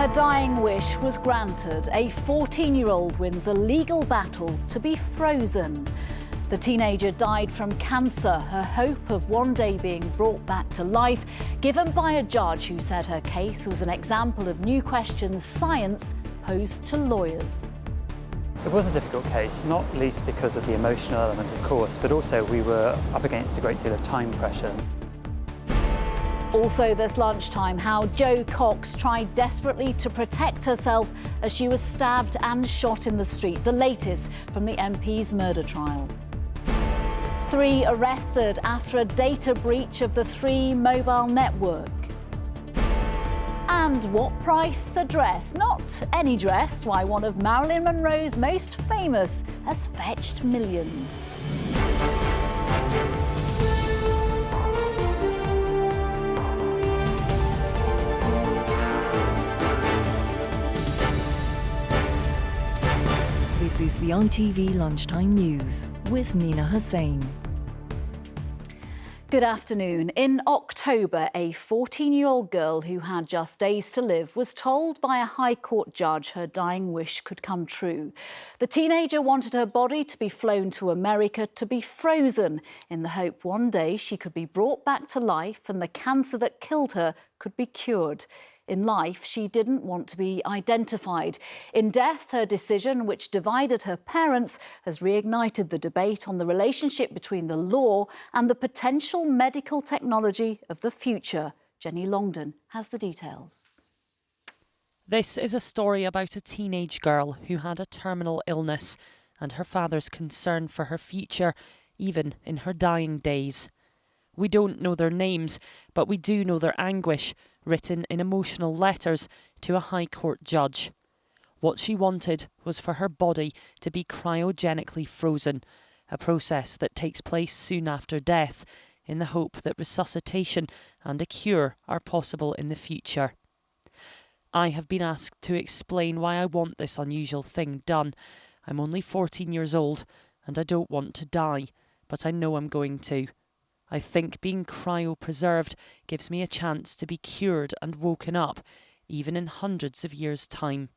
Her dying wish was granted. A 14-year-old wins a legal battle to be frozen. The teenager died from cancer, her hope of one day being brought back to life, given by a judge who said her case was an example of new questions science posed to lawyers. It was a difficult case, not least because of the emotional element, of course, but also we were up against a great deal of time pressure. Also this lunchtime, how Jo Cox tried desperately to protect herself as she was stabbed and shot in the street, the latest from the MP's murder trial. 3 arrested after a data breach of the Three mobile network. And what price a dress? Not any dress, why one of Marilyn Monroe's most famous has fetched millions. This is the ITV Lunchtime News with Nina Hussain. Good afternoon. In October, a 14-year-old girl who had just days to live was told by a High Court judge her dying wish could come true. The teenager wanted her body to be flown to America to be frozen in the hope one day she could be brought back to life and the cancer that killed her could be cured. In life, she didn't want to be identified. In death, her decision, which divided her parents, has reignited the debate on the relationship between the law and the potential medical technology of the future. Jenny Longdon has the details. This is a story about a teenage girl who had a terminal illness and her father's concern for her future, even in her dying days. We don't know their names, but we do know their anguish, written in emotional letters to a High Court judge. What she wanted was for her body to be cryogenically frozen, a process that takes place soon after death, in the hope that resuscitation and a cure are possible in the future. I have been asked to explain why I want this unusual thing done. I'm only 14 years old and I don't want to die, but I know I'm going to. I think being cryopreserved gives me a chance to be cured and woken up, even in hundreds of years' time.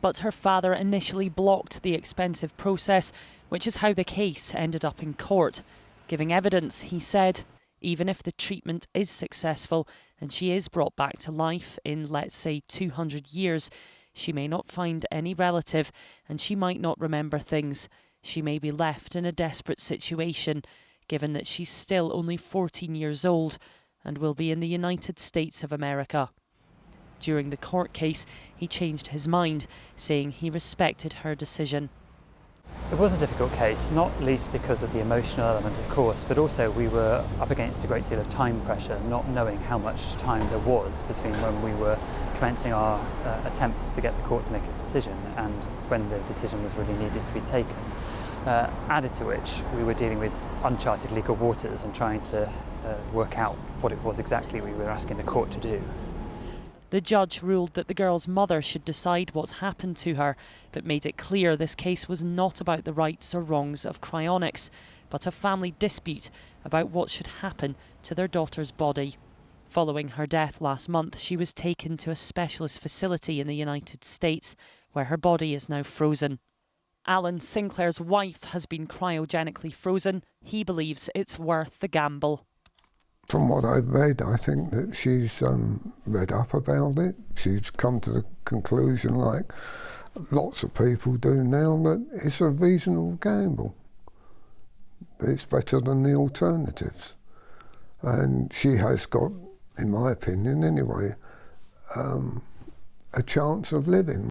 But her father initially blocked the expensive process, which is how the case ended up in court. Giving evidence, he said, even if the treatment is successful and she is brought back to life in, let's say, 200 years, she may not find any relative and she might not remember things. She may be left in a desperate situation, given that she's still only 14 years old and will be in the United States of America. During the court case, he changed his mind, saying he respected her decision. It was a difficult case, not least because of the emotional element, of course, but also we were up against a great deal of time pressure, not knowing how much time there was between when we were commencing our attempts to get the court to make its decision and when the decision was really needed to be taken. Added to which, we were dealing with uncharted legal waters and trying to work out what it was exactly we were asking the court to do. The judge ruled that the girl's mother should decide what happened to her, but made it clear this case was not about the rights or wrongs of cryonics, but a family dispute about what should happen to their daughter's body. Following her death last month, she was taken to a specialist facility in the United States, where her body is now frozen. Alan Sinclair's wife has been cryogenically frozen. He believes it's worth the gamble. From what I've read, I think that she's read up about it. She's come to the conclusion, like lots of people do now, that it's a reasonable gamble. It's better than the alternatives. And she has got, in my opinion anyway, a chance of living.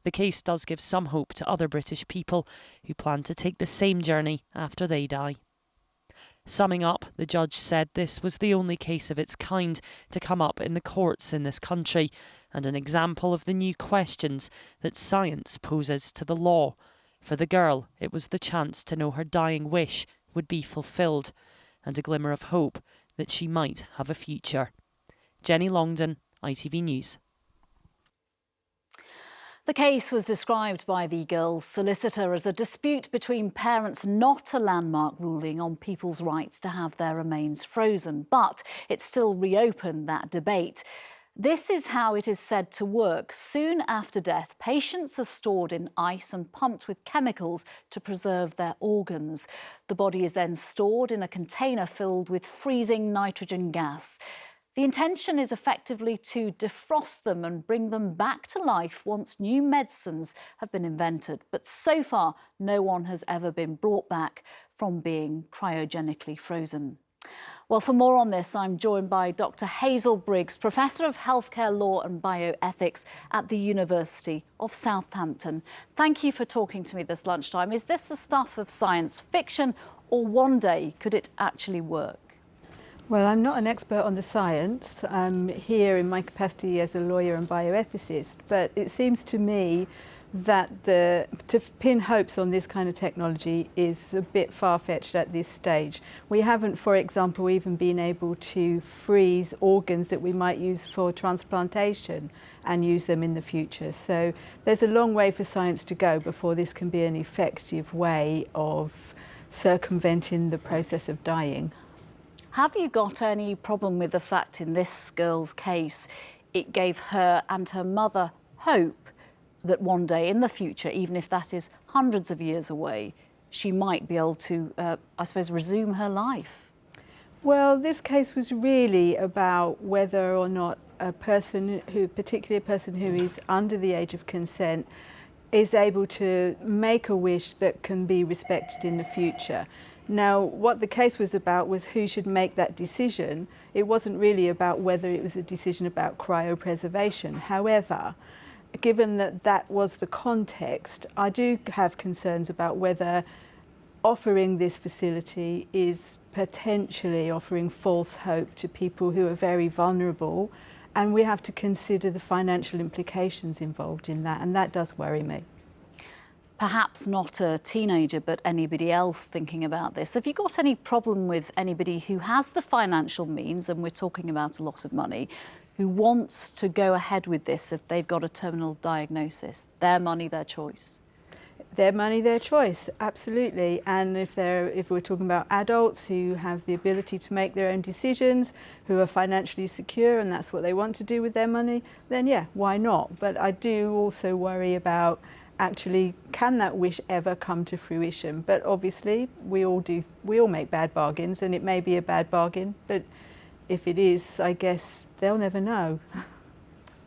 The case does give some hope to other British people who plan to take the same journey after they die. Summing up, the judge said this was the only case of its kind to come up in the courts in this country and an example of the new questions that science poses to the law. For the girl, it was the chance to know her dying wish would be fulfilled and a glimmer of hope that she might have a future. Jenny Longdon, ITV News. The case was described by the girl's solicitor as a dispute between parents, not a landmark ruling on people's rights to have their remains frozen. But it still reopened that debate. This is how it is said to work. Soon after death, patients are stored in ice and pumped with chemicals to preserve their organs. The body is then stored in a container filled with freezing nitrogen gas. The intention is effectively to defrost them and bring them back to life once new medicines have been invented. But so far, no one has ever been brought back from being cryogenically frozen. Well, for more on this, I'm joined by Dr. Hazel Briggs, Professor of Healthcare Law and Bioethics at the University of Southampton. Thank you for talking to me this lunchtime. Is this the stuff of science fiction, or one day could it actually work? Well, I'm not an expert on the science. I'm here in my capacity as a lawyer and bioethicist, but it seems to me that to pin hopes on this kind of technology is a bit far-fetched at this stage. We haven't, for example, even been able to freeze organs that we might use for transplantation and use them in the future. So there's a long way for science to go before this can be an effective way of circumventing the process of dying. Have you got any problem with the fact in this girl's case it gave her and her mother hope that one day in the future, even if that is hundreds of years away, she might be able to, I suppose, resume her life? Well, this case was really about whether or not particularly a person who is under the age of consent, is able to make a wish that can be respected in the future. Now, what the case was about was who should make that decision. It wasn't really about whether it was a decision about cryopreservation. However, given that that was the context, I do have concerns about whether offering this facility is potentially offering false hope to people who are very vulnerable, and we have to consider the financial implications involved in that, and that does worry me. Perhaps not a teenager, but anybody else thinking about this. Have you got any problem with anybody who has the financial means, and we're talking about a lot of money, who wants to go ahead with this if they've got a terminal diagnosis? Their money, their choice. Their money, their choice, absolutely. And if we're talking about adults who have the ability to make their own decisions, who are financially secure, and that's what they want to do with their money, then yeah, why not? But I do also worry about actually, can that wish ever come to fruition? But obviously, we all make bad bargains, and it may be a bad bargain, but if it is, I guess they'll never know.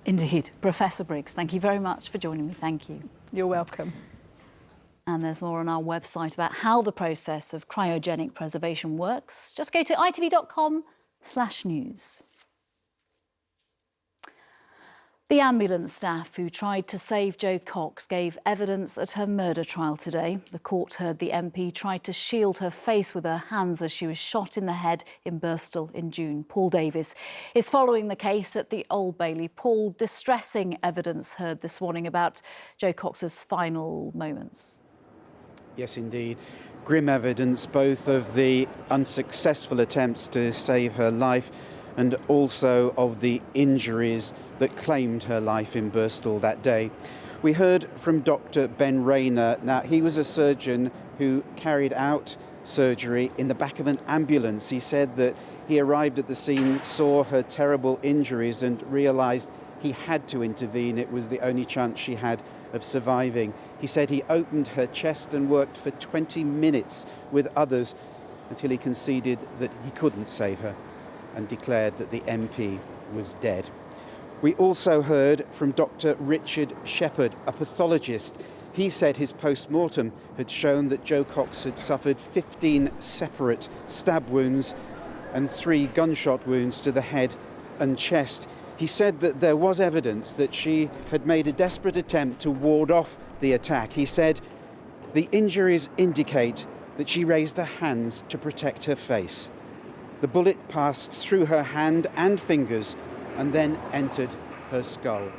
Indeed. Professor Briggs, thank you very much for joining me. Thank you. You're welcome. And there's more on our website about how the process of cryogenic preservation works. Just go to itv.com/news. The ambulance staff who tried to save Jo Cox gave evidence at her murder trial today. The court heard the MP tried to shield her face with her hands as she was shot in the head in Birstall in June. Paul Davis is following the case at the Old Bailey. Paul, distressing evidence heard this morning about Jo Cox's final moments. Yes, indeed. Grim evidence, both of the unsuccessful attempts to save her life and also of the injuries that claimed her life in Birstall that day. We heard from Dr. Ben Rayner. Now, he was a surgeon who carried out surgery in the back of an ambulance. He said that he arrived at the scene, saw her terrible injuries and realised he had to intervene. It was the only chance she had of surviving. He said he opened her chest and worked for 20 minutes with others until he conceded that he couldn't save her and declared that the MP was dead. We also heard from Dr. Richard Shepherd, a pathologist. He said his post-mortem had shown that Jo Cox had suffered 15 separate stab wounds and 3 gunshot wounds to the head and chest. He said that there was evidence that she had made a desperate attempt to ward off the attack. He said the injuries indicate that she raised her hands to protect her face. The bullet passed through her hand and fingers and then entered her skull.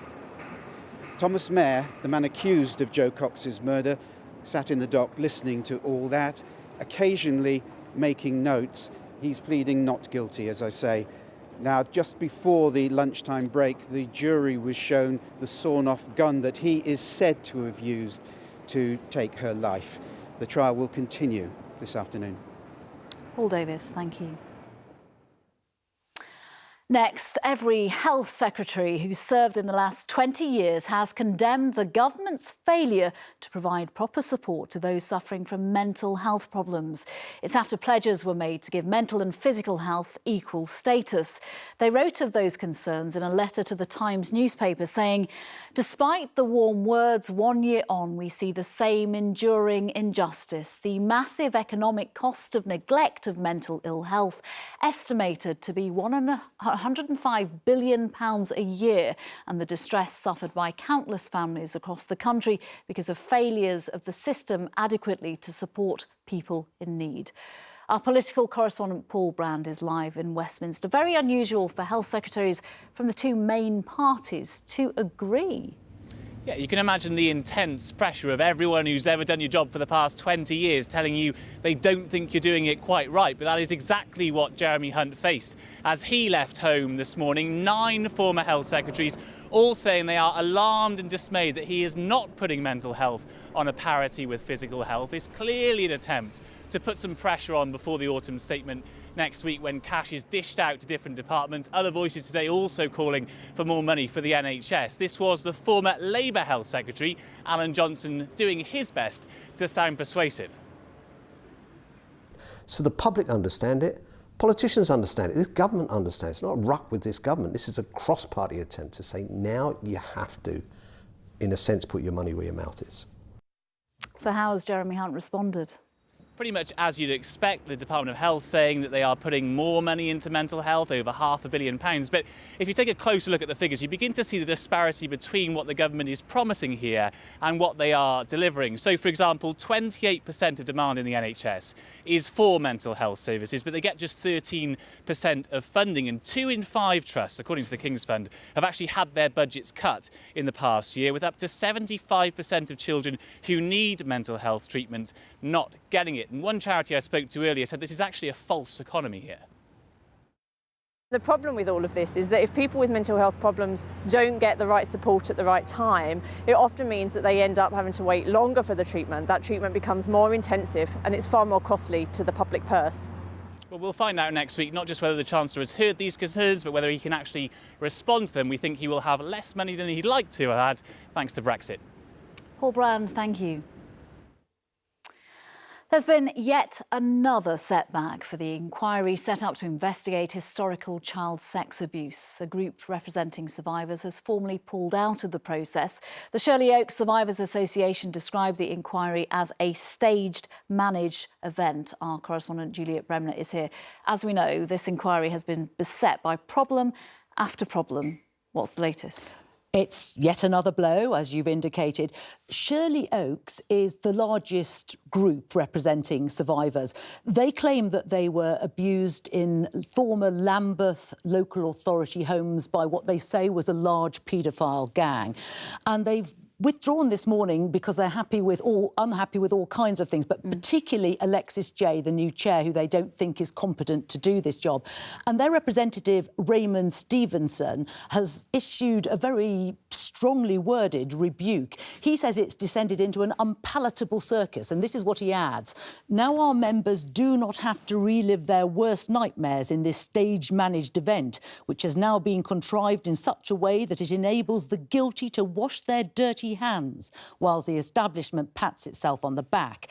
Thomas Mayer, the man accused of Jo Cox's murder, sat in the dock listening to all that, occasionally making notes. He's pleading not guilty, as I say. Now, just before the lunchtime break, the jury was shown the sawn-off gun that he is said to have used to take her life. The trial will continue this afternoon. Paul Davis, thank you. Next, every health secretary who's served in the last 20 years has condemned the government's failure to provide proper support to those suffering from mental health problems. It's after pledges were made to give mental and physical health equal status. They wrote of those concerns in a letter to the Times newspaper saying, "Despite the warm words, 1 year on, we see the same enduring injustice. The massive economic cost of neglect of mental ill health, estimated to be £105 billion a year, and the distress suffered by countless families across the country because of failures of the system adequately to support people in need." Our political correspondent Paul Brand is live in Westminster. Very unusual for health secretaries from the two main parties to agree. Yeah, you can imagine the intense pressure of everyone who's ever done your job for the past 20 years telling you they don't think you're doing it quite right. But that is exactly what Jeremy Hunt faced as he left home this morning. 9 former health secretaries all saying they are alarmed and dismayed that he is not putting mental health on a parity with physical health. It's clearly an attempt to put some pressure on before the autumn statement next week when cash is dished out to different departments. Other voices today also calling for more money for the NHS. This was the former Labour Health Secretary, Alan Johnson, doing his best to sound persuasive. So the public understand it, politicians understand it, this government understands it. It's not a ruck with this government. This is a cross-party attempt to say now you have to, in a sense, put your money where your mouth is. So how has Jeremy Hunt responded? Pretty much as you'd expect, the Department of Health saying that they are putting more money into mental health, over £500 million. But if you take a closer look at the figures, you begin to see the disparity between what the government is promising here and what they are delivering. So, for example, 28% of demand in the NHS is for mental health services, but they get just 13% of funding. And 2 in 5 trusts, according to the King's Fund, have actually had their budgets cut in the past year, with up to 75% of children who need mental health treatment not getting it. And one charity I spoke to earlier said this is actually a false economy here. The problem with all of this is that if people with mental health problems don't get the right support at the right time, it often means that they end up having to wait longer for the treatment. That treatment becomes more intensive and it's far more costly to the public purse. Well, we'll find out next week not just whether the Chancellor has heard these concerns, but whether he can actually respond to them. We think he will have less money than he'd like to have had thanks to Brexit. Paul Brand, thank you. There's been yet another setback for the inquiry set up to investigate historical child sex abuse. A group representing survivors has formally pulled out of the process. The Shirley Oaks Survivors Association described the inquiry as a staged, managed event. Our correspondent Juliet Bremner is here. As we know, this inquiry has been beset by problem after problem. What's the latest? It's yet another blow, as you've indicated. Shirley Oaks is the largest group representing survivors. They claim that they were abused in former Lambeth local authority homes by what they say was a large paedophile gang. And they've withdrawn this morning because they're unhappy with all kinds of things, but particularly Alexis Jay, the new chair, who they don't think is competent to do this job. And their representative, Raymond Stevenson, has issued a very strongly worded rebuke. He says it's descended into an unpalatable circus, and this is what he adds. Now our members do not have to relive their worst nightmares in this stage-managed event, which has now been contrived in such a way that it enables the guilty to wash their dirty hands whilst the establishment pats itself on the back.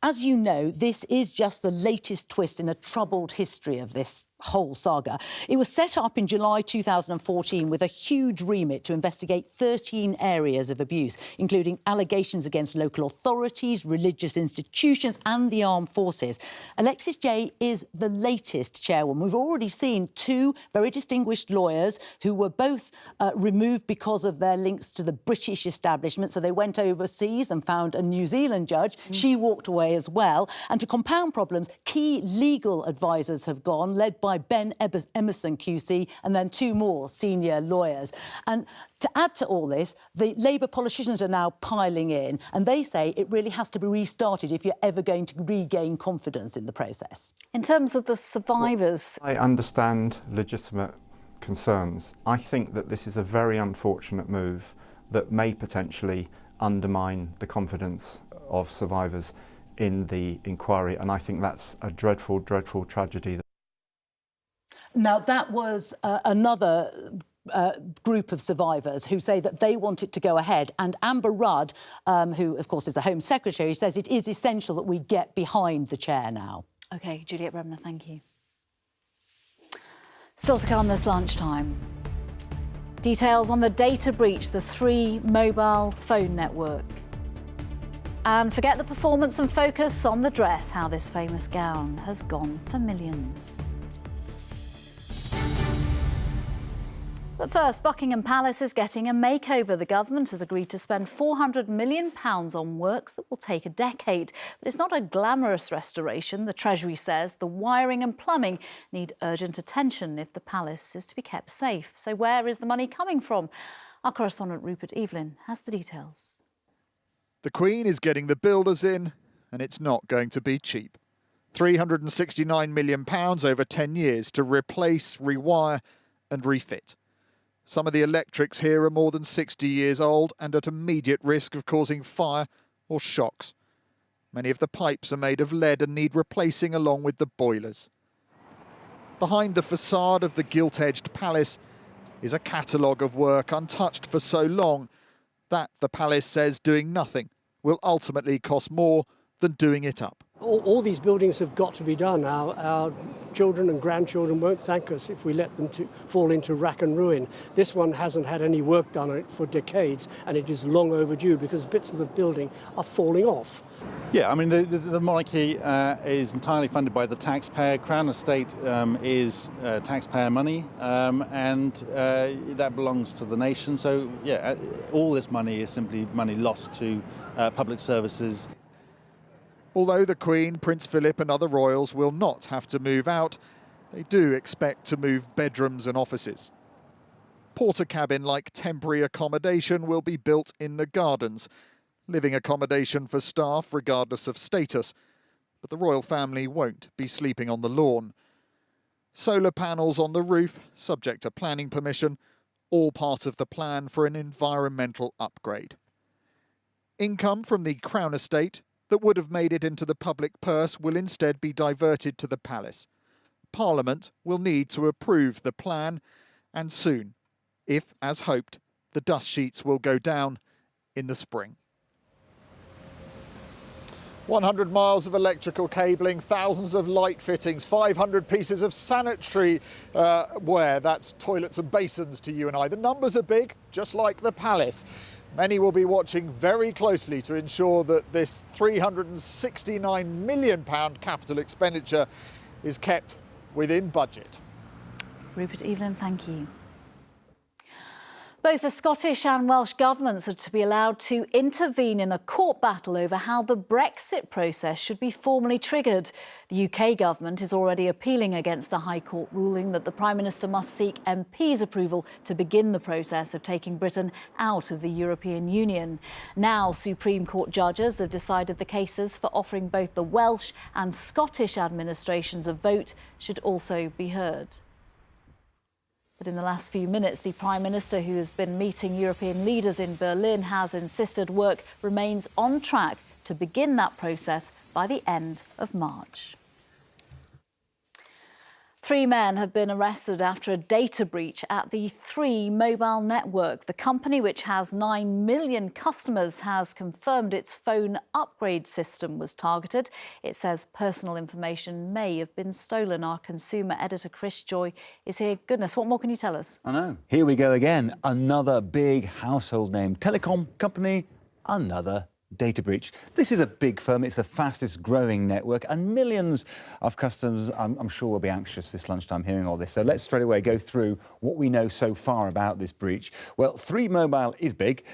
As you know, this is just the latest twist in a troubled history of this whole saga. It was set up in July 2014 with a huge remit to investigate 13 areas of abuse, including allegations against local authorities, religious institutions and the armed forces. Alexis Jay is the latest chairwoman. We've already seen 2 very distinguished lawyers who were both removed because of their links to the British establishment. So they went overseas and found a New Zealand judge. She walked away as well. And to compound problems, key legal advisors have gone, led by Ben Emerson QC, and then 2 more senior lawyers. And to add to all this, the Labour politicians are now piling in, and they say it really has to be restarted if you're ever going to regain confidence in the process. In terms of the survivors... I understand legitimate concerns. I think that this is a very unfortunate move that may potentially undermine the confidence of survivors in the inquiry, and I think that's a dreadful, dreadful tragedy. Now, that was another group of survivors who say that they want it to go ahead. And Amber Rudd, who, of course, is the Home Secretary, says it is essential that we get behind the chair now. OK, Juliet Bremner, thank you. Still to come this lunchtime. Details on the data breach, the 3 mobile phone network. And forget the performance and focus on the dress, how this famous gown has gone for millions. But first, Buckingham Palace is getting a makeover. The government has agreed to spend £400 million on works that will take a decade. But it's not a glamorous restoration. The Treasury says the wiring and plumbing need urgent attention if the palace is to be kept safe. So where is the money coming from? Our correspondent Rupert Evelyn has the details. The Queen is getting the builders in, and it's not going to be cheap. £369 million over 10 years to replace, rewire and refit. Some of the electrics here are more than 60 years old and at immediate risk of causing fire or shocks. Many of the pipes are made of lead and need replacing along with the boilers. Behind the facade of the gilt-edged palace is a catalogue of work untouched for so long that the palace says doing nothing will ultimately cost more than doing it up. All these buildings have got to be done. Our children and grandchildren won't thank us if we let them fall into rack and ruin. This one hasn't had any work done on it for decades, and it is long overdue because bits of the building are falling off. Yeah, I mean, the monarchy is entirely funded by the taxpayer. Crown Estate is taxpayer money, and that belongs to the nation. So, yeah, all this money is simply money lost to public services. Although the Queen, Prince Philip and other royals will not have to move out, they do expect to move bedrooms and offices. Porter cabin-like temporary accommodation will be built in the gardens, living accommodation for staff regardless of status, but the royal family won't be sleeping on the lawn. Solar panels on the roof, subject to planning permission, all part of the plan for an environmental upgrade. Income from the Crown Estate that would have made it into the public purse will instead be diverted to the palace. Parliament will need to approve the plan, and soon, if, as hoped, the dust sheets will go down in the spring. 100 miles of electrical cabling, thousands of light fittings, 500 pieces of sanitary ware. That's toilets and basins to you and I. The numbers are big, just like the palace. Many will be watching very closely to ensure that this £369 million capital expenditure is kept within budget. Rupert Evelyn, thank you. Both the Scottish and Welsh governments are to be allowed to intervene in a court battle over how the Brexit process should be formally triggered. The UK government is already appealing against a High Court ruling that the Prime Minister must seek MPs' approval to begin the process of taking Britain out of the European Union. Now, Supreme Court judges have decided the cases for offering both the Welsh and Scottish administrations a vote should also be heard. But in the last few minutes, the Prime Minister, who has been meeting European leaders in Berlin, has insisted work remains on track to begin that process by the end of March. 3 men have been arrested after a data breach at the 3 mobile network. The company, which has 9 million customers, has confirmed its phone upgrade system was targeted. It says personal information may have been stolen. Our consumer editor, Chris Joy, is here. Goodness, what more can you tell us? I know. Here we go again. Another big household name telecom company, another data breach. This is a big firm. It's the fastest growing network, and millions of customers, I'm sure, will be anxious this lunchtime hearing all this. So let's straight away go through what we know so far about this breach. Well, 3 Mobile is big.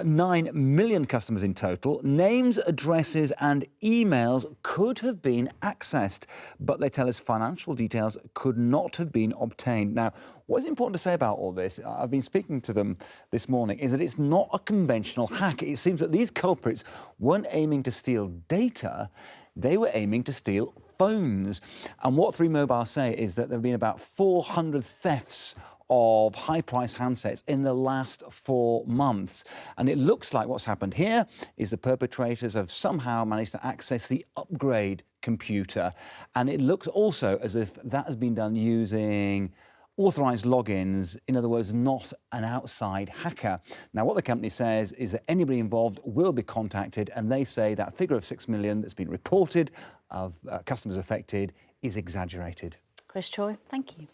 9 million customers in total. Names, addresses and emails could have been accessed, but they tell us financial details could not have been obtained. Now, what is important to say about all this, I've been speaking to them this morning, is that it's not a conventional hack. It seems that these culprits weren't aiming to steal data, they were aiming to steal phones. And what 3 Mobile say is that there have been about 400 thefts of high-priced handsets in the last 4 months. And it looks like what's happened here is the perpetrators have somehow managed to access the upgrade computer. And it looks also as if that has been done using authorised logins, in other words, not an outside hacker. Now, what the company says is that anybody involved will be contacted, and they say that figure of 6 million that's been reported of customers affected is exaggerated. Chris Choi, thank you.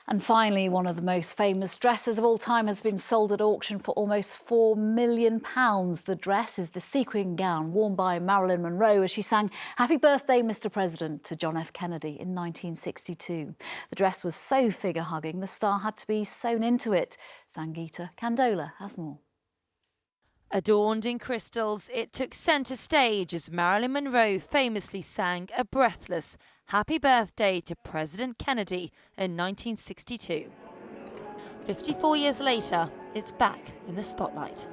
And finally, one of the most famous dresses of all time has been sold at auction for almost £4 million. The dress is the sequin gown worn by Marilyn Monroe as she sang "Happy Birthday, Mr. President" to John F. Kennedy in 1962. The dress was so figure-hugging, the star had to be sewn into it. Sangeeta Candola has more. Adorned in crystals, it took centre stage as Marilyn Monroe famously sang a breathless "Happy Birthday" to President Kennedy in 1962. 54 years later, it's back in the spotlight.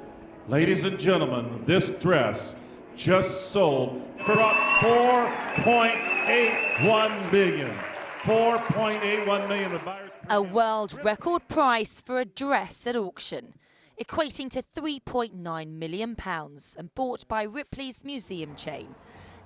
Ladies and gentlemen, this dress just sold for about $4.81 million. $4.81 million. A world record price for a dress at auction, equating to £3.9 million and bought by Ripley's museum chain.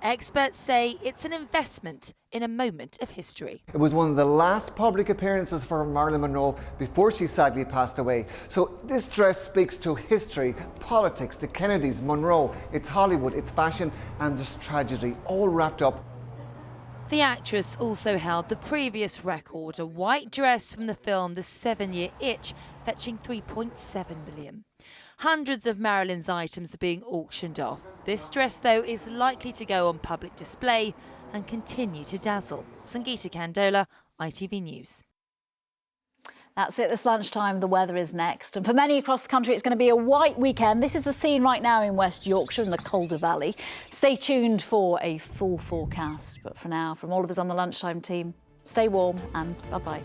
Experts say it's an investment in a moment of history. It was one of the last public appearances for Marilyn Monroe before she sadly passed away. So this dress speaks to history, politics, the Kennedys, Monroe, it's Hollywood, it's fashion, and there's tragedy, all wrapped up. The actress also held the previous record, a white dress from the film The 7-Year Itch, fetching $3.7 million. Hundreds of Marilyn's items are being auctioned off. This dress, though, is likely to go on public display and continue to dazzle. Sangeeta Candola, ITV News. That's it this lunchtime. The weather is next. And for many across the country, it's going to be a white weekend. This is the scene right now in West Yorkshire in the Calder Valley. Stay tuned for a full forecast. But for now, from all of us on the Lunchtime team, stay warm and bye-bye.